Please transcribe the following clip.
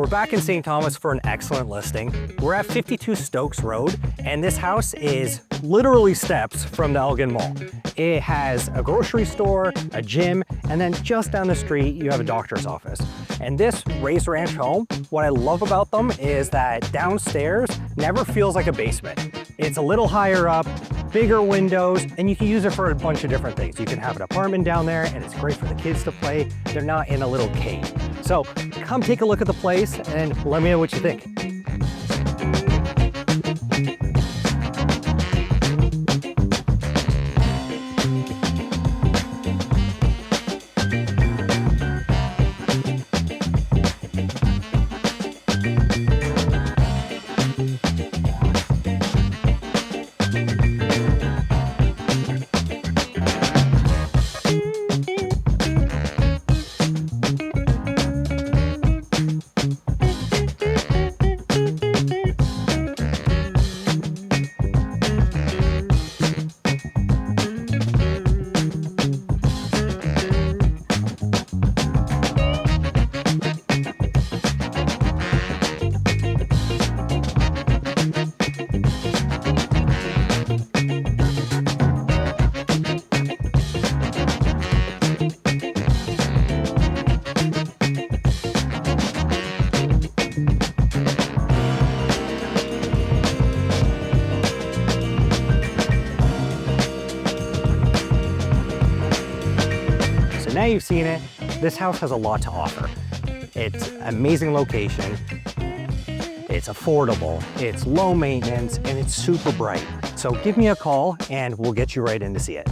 we're back in StThomas for an excellent listing. We're at 52 Stokes Road, and this house is literally steps from the Elgin Mall. It has a grocery store, a gym, and then just down the street, you have a doctor's office. And this raised ranch home, what I love about them is that downstairs never feels like a basement. It's a little higher up, bigger windows, and you can use it for a bunch of different things. You can have an apartment down there, and it's great for the kids to play. They're not in a little cave. So come take a look at the place and let me know what you think. Now you've seen it, this house has a lot to offer. It's amazing location, it's affordable, it's low maintenance, and it's super bright. So give me a call and we'll get you right in to see it.